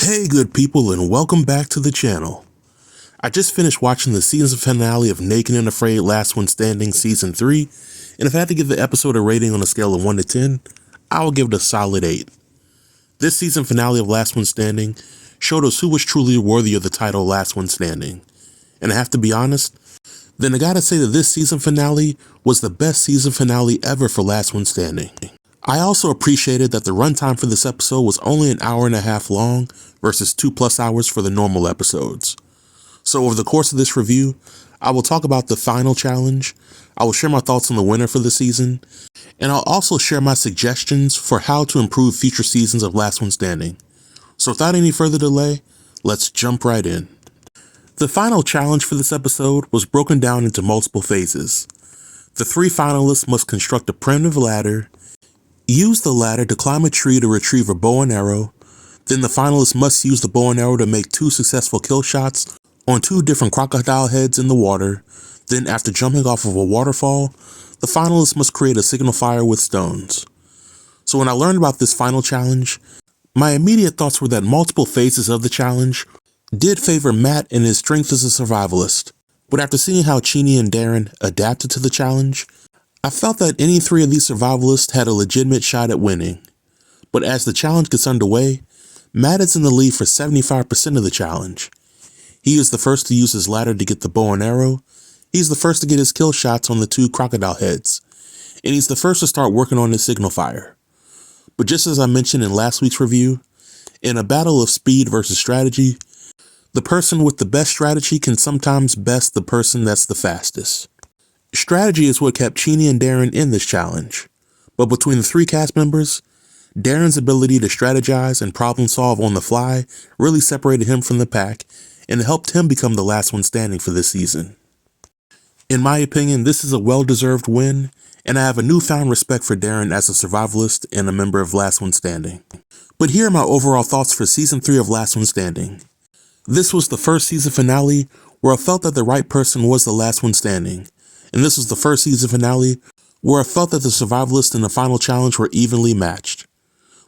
Hey good people, and welcome back to the channel. I just finished watching the season finale of Naked and Afraid Last One Standing Season 3, and if I had to give the episode a rating on a scale of 1 to 10, I will give it a solid 8. This season finale of Last One Standing showed us who was truly worthy of the title Last One Standing. And I have to be honest, then I gotta say that this season finale was the best season finale ever for Last One Standing. I also appreciated that the runtime for this episode was only an hour and a half long versus 2+ hours for the normal episodes. So over the course of this review, I will talk about the final challenge, I will share my thoughts on the winner for the season, and I'll also share my suggestions for how to improve future seasons of Last One Standing. So without any further delay, let's jump right in. The final challenge for this episode was broken down into multiple phases. The 3 finalists must construct a primitive ladder, use the ladder to climb a tree to retrieve a bow and arrow, then the finalists must use the bow and arrow to make 2 successful kill shots on 2 different crocodile heads in the water, then after jumping off of a waterfall, the finalists must create a signal fire with stones. So when I learned about this final challenge, my immediate thoughts were that multiple phases of the challenge did favor Matt and his strength as a survivalist, but after seeing how Chini and Darren adapted to the challenge, I felt that any 3 of these survivalists had a legitimate shot at winning. But as the challenge gets underway, Matt is in the lead for 75% of the challenge. He is the first to use his ladder to get the bow and arrow, he's the first to get his kill shots on the 2 crocodile heads, and he's the first to start working on his signal fire. But just as I mentioned in last week's review, in a battle of speed versus strategy, the person with the best strategy can sometimes best the person that's the fastest. Strategy is what kept Chini and Darren in this challenge, but between the 3 cast members, Darren's ability to strategize and problem solve on the fly really separated him from the pack and helped him become the last one standing for this season. In my opinion, this is a well-deserved win, and I have a newfound respect for Darren as a survivalist and a member of Last One Standing. But here are my overall thoughts for Season 3 of Last One Standing. This was the first season finale where I felt that the right person was the last one standing, and this was the first season finale where I felt that the survivalists in the final challenge were evenly matched.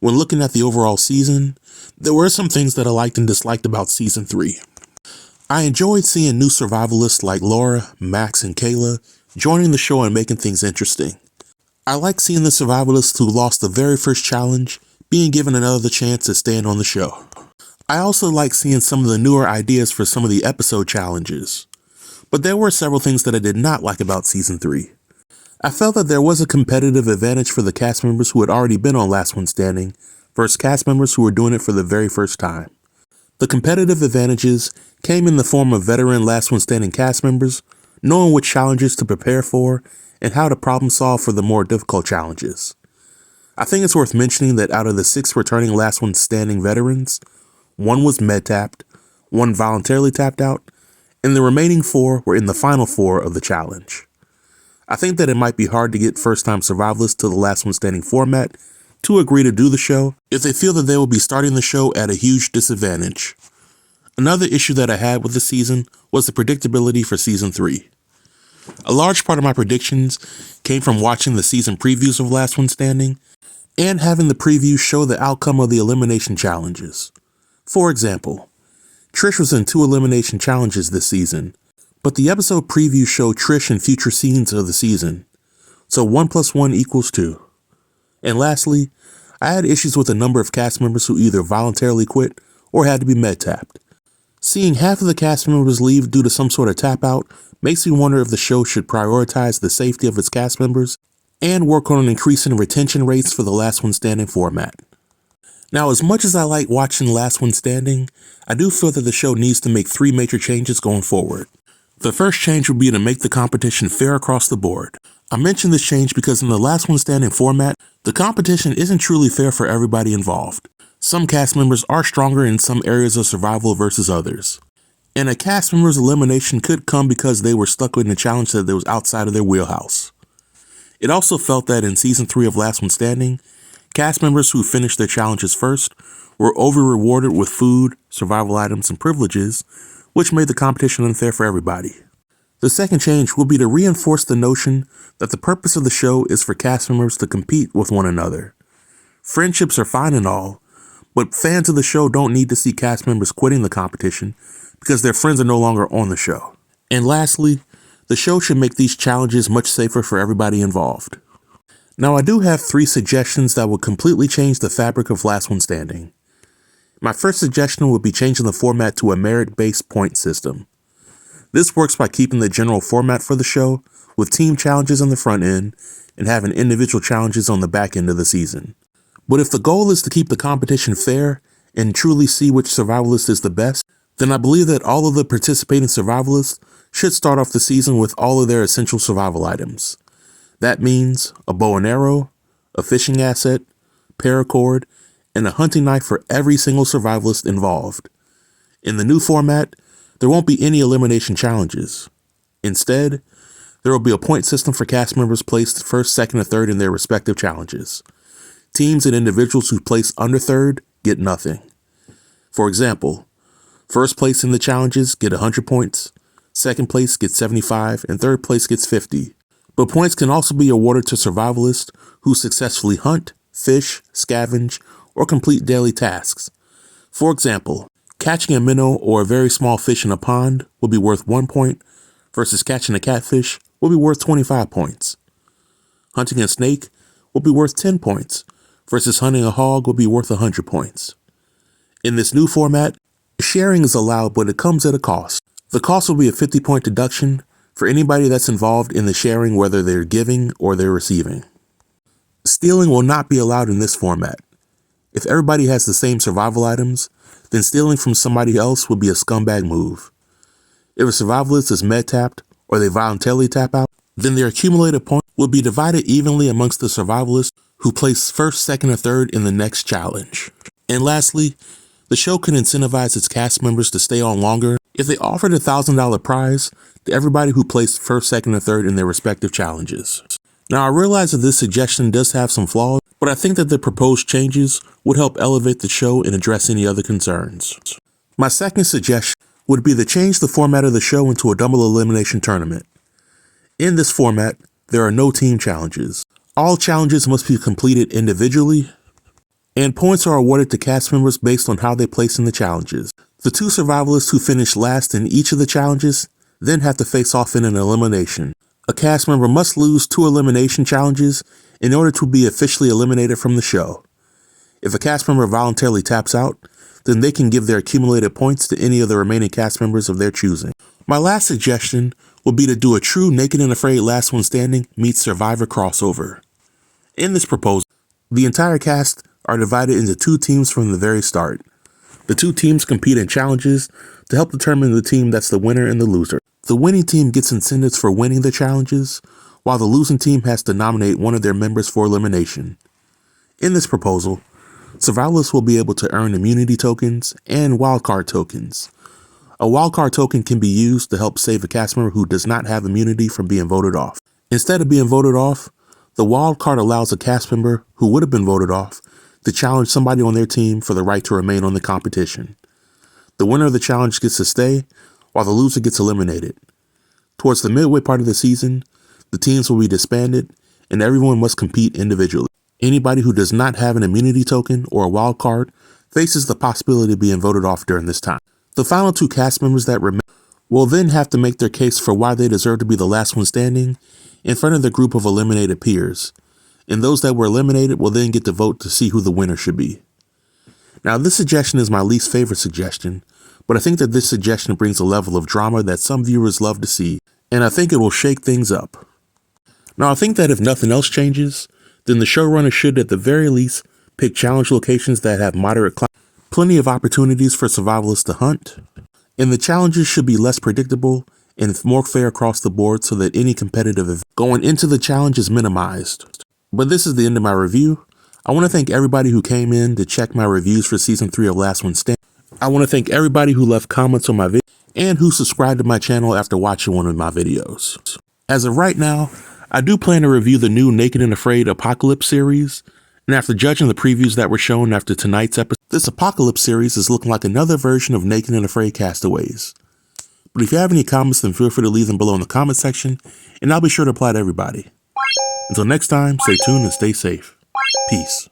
When looking at the overall season, there were some things that I liked and disliked about Season 3. I enjoyed seeing new survivalists like Laura, Max, and Kayla joining the show and making things interesting. I like seeing the survivalists who lost the very first challenge being given another chance to stand on the show. I also like seeing some of the newer ideas for some of the episode challenges. But there were several things that I did not like about Season 3. I felt that there was a competitive advantage for the cast members who had already been on Last One Standing versus cast members who were doing it for the very first time. The competitive advantages came in the form of veteran Last One Standing cast members knowing which challenges to prepare for and how to problem solve for the more difficult challenges. I think it's worth mentioning that out of the 6 returning Last One Standing veterans, 1 was med-tapped, 1 voluntarily tapped out, and the remaining 4 were in the final 4 of the challenge. I think that it might be hard to get first-time survivalists to the Last One Standing format to agree to do the show if they feel that they will be starting the show at a huge disadvantage. Another issue that I had with the season was the predictability for Season 3. A large part of my predictions came from watching the season previews of Last One Standing and having the previews show the outcome of the elimination challenges. For example, Trish was in 2 elimination challenges this season, but the episode preview showed Trish in future scenes of the season, so 1 + 1 = 2. And lastly, I had issues with a number of cast members who either voluntarily quit or had to be med-tapped. Seeing half of the cast members leave due to some sort of tap-out makes me wonder if the show should prioritize the safety of its cast members and work on increasing retention rates for the Last One Standing format. Now, as much as I like watching Last One Standing, I do feel that the show needs to make 3 major changes going forward. The first change would be to make the competition fair across the board. I mention this change because in the Last One Standing format, the competition isn't truly fair for everybody involved. Some cast members are stronger in some areas of survival versus others. And a cast member's elimination could come because they were stuck in a challenge that was outside of their wheelhouse. It also felt that in Season 3 of Last One Standing, cast members who finished their challenges first were over-rewarded with food, survival items, and privileges, which made the competition unfair for everybody. The second change will be to reinforce the notion that the purpose of the show is for cast members to compete with one another. Friendships are fine and all, But fans of the show don't need to see cast members quitting the competition because their friends are no longer on the show. And lastly, the show should make these challenges much safer for everybody involved. Now, I do have 3 suggestions that would completely change the fabric of Last One Standing. My first suggestion would be changing the format to a merit-based point system. This works by keeping the general format for the show with team challenges on the front end and having individual challenges on the back end of the season. But if the goal is to keep the competition fair and truly see which survivalist is the best, then I believe that all of the participating survivalists should start off the season with all of their essential survival items. That means a bow and arrow, a fishing asset, paracord, and a hunting knife for every single survivalist involved. In the new format, there won't be any elimination challenges. Instead, there will be a point system for cast members placed first, second, and third in their respective challenges. Teams and individuals who place under third get nothing. For example, first place in the challenges get 100 points, second place gets 75, and third place gets 50. But points can also be awarded to survivalists who successfully hunt, fish, scavenge, or complete daily tasks. For example, catching a minnow or a very small fish in a pond will be worth 1 point versus catching a catfish will be worth 25 points. Hunting a snake will be worth 10 points versus hunting a hog will be worth 100 points. In this new format, sharing is allowed, but it comes at a cost. The cost will be a 50-point deduction for anybody that's involved in the sharing, whether they're giving or they're receiving. Stealing will not be allowed in this format. If everybody has the same survival items, then stealing from somebody else would be a scumbag move. If a survivalist is med-tapped or they voluntarily tap out, then their accumulated points will be divided evenly amongst the survivalists who place first, second, or third in the next challenge. And lastly, the show can incentivize its cast members to stay on longer if they offered a $1,000 prize to everybody who placed first, second, or third in their respective challenges. Now, I realize that this suggestion does have some flaws, but I think that the proposed changes would help elevate the show and address any other concerns. My second suggestion would be to change the format of the show into a double elimination tournament. In this format, there are no team challenges. All challenges must be completed individually, and points are awarded to cast members based on how they place in the challenges. The 2 survivalists who finish last in each of the challenges then have to face off in an elimination. A cast member must lose 2 elimination challenges in order to be officially eliminated from the show. If a cast member voluntarily taps out, then they can give their accumulated points to any of the remaining cast members of their choosing. My last suggestion would be to do a true Naked and Afraid Last One Standing meets Survivor crossover. In this proposal, the entire cast are divided into 2 teams from the very start. The 2 teams compete in challenges to help determine the team that's the winner and the loser. The winning team gets incentives for winning the challenges, while the losing team has to nominate one of their members for elimination. In this proposal, survivalists will be able to earn immunity tokens and wildcard tokens. A wildcard token can be used to help save a cast member who does not have immunity from being voted off. Instead of being voted off, the wildcard allows a cast member who would have been voted off to challenge somebody on their team for the right to remain on the competition. The winner of the challenge gets to stay, while the loser gets eliminated. Towards the midway part of the season, the teams will be disbanded, and everyone must compete individually. Anybody who does not have an immunity token or a wild card faces the possibility of being voted off during this time. The final 2 cast members that remain will then have to make their case for why they deserve to be the last one standing in front of the group of eliminated peers, and those that were eliminated will then get to vote to see who the winner should be. Now, this suggestion is my least favorite suggestion, but I think that this suggestion brings a level of drama that some viewers love to see, and I think it will shake things up. Now, I think that if nothing else changes, then the showrunner should at the very least pick challenge locations that have moderate climate, plenty of opportunities for survivalists to hunt, and the challenges should be less predictable and more fair across the board so that any competitive event going into the challenge is minimized. But this is the end of my review. I want to thank everybody who came in to check my reviews for Season 3 of Last One Standing. I want to thank everybody who left comments on my video and who subscribed to my channel after watching one of my videos. As of right now, I do plan to review the new Naked and Afraid Apocalypse series, and after judging the previews that were shown after tonight's episode, this Apocalypse series is looking like another version of Naked and Afraid Castaways. But if you have any comments, then feel free to leave them below in the comment section, and I'll be sure to reply to everybody. Until next time, stay tuned and stay safe. Peace.